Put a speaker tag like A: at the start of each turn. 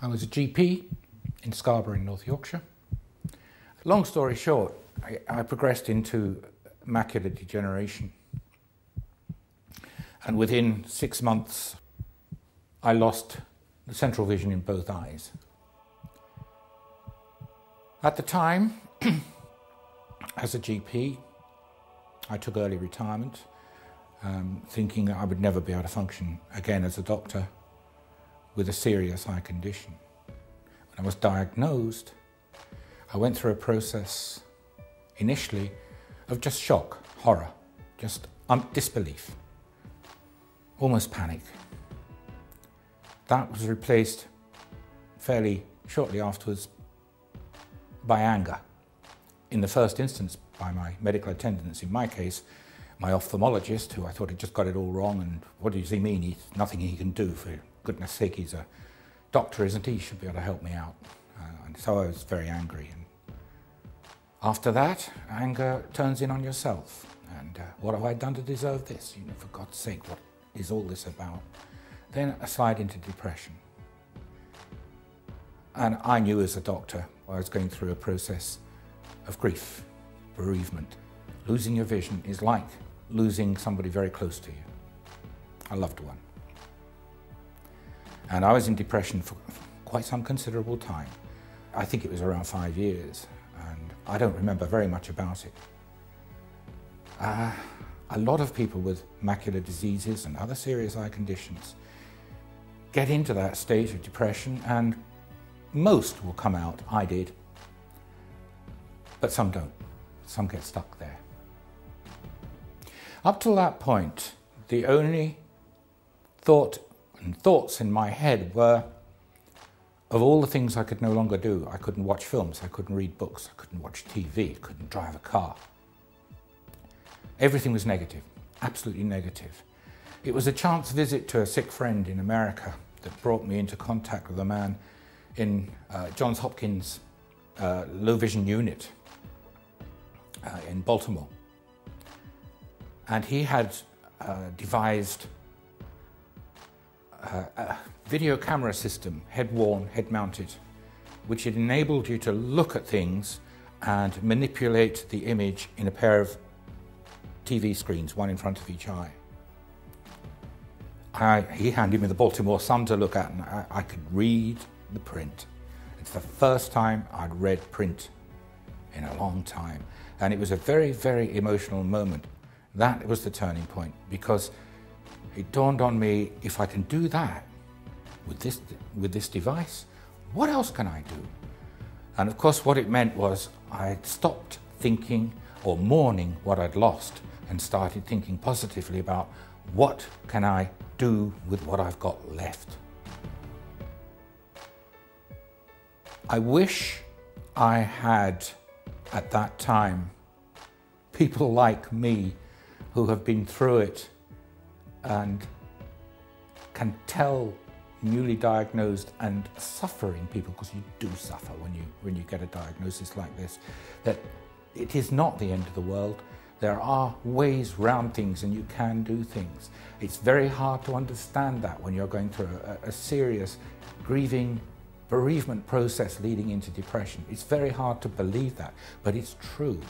A: I was a GP in Scarborough in North Yorkshire. Long story short, I progressed into macular degeneration. And within 6 months, I lost the central vision in both eyes. At the time, as a GP, I took early retirement, thinking that I would never be able to function again as a doctor with a serious eye condition. When I was diagnosed, I went through a process initially of just shock, horror, just disbelief, almost panic. That was replaced fairly shortly afterwards by anger. In the first instance, by my medical attendants, in my case, my ophthalmologist, who I thought had just got it all wrong, and what does he mean? He's nothing he can do, for goodness sake, he's a doctor, isn't he? He should be able to help me out. And so I was very angry. And after that, anger turns in on yourself. And what have I done to deserve this? You know, for God's sake, what is all this about? Then I slide into depression. And I knew as a doctor I was going through a process of grief, bereavement. Losing your vision is like losing somebody very close to you, a loved one. And I was in depression for quite some considerable time. I think it was around 5 years, and I don't remember very much about it. A lot of people with macular diseases and other serious eye conditions get into that state of depression, and most will come out. I did. But some don't. Some get stuck there. Up till that point, the only thoughts in my head were of all the things I could no longer do. I couldn't watch films, I couldn't read books, I couldn't watch TV, I couldn't drive a car. Everything was negative, absolutely negative. It was a chance visit to a sick friend in America that brought me into contact with a man in Johns Hopkins low vision unit in Baltimore. And he had devised a video camera system, head-worn, head-mounted, which had enabled you to look at things and manipulate the image in a pair of TV screens, one in front of each eye. He handed me the Baltimore Sun to look at, and I could read the print. It's the first time I'd read print in a long time. And it was a very, very emotional moment. That was the turning point, because it dawned on me, if I can do that with this device, what else can I do? And of course what it meant was I'd stopped thinking or mourning what I'd lost and started thinking positively about what can I do with what I've got left. I wish I had, at that time, people like me who have been through it and can tell newly diagnosed and suffering people, because you do suffer when you get a diagnosis like this, that it is not the end of the world. There are ways round things, and you can do things. It's very hard to understand that when you're going through a serious grieving, bereavement process leading into depression. It's very hard to believe that, but it's true.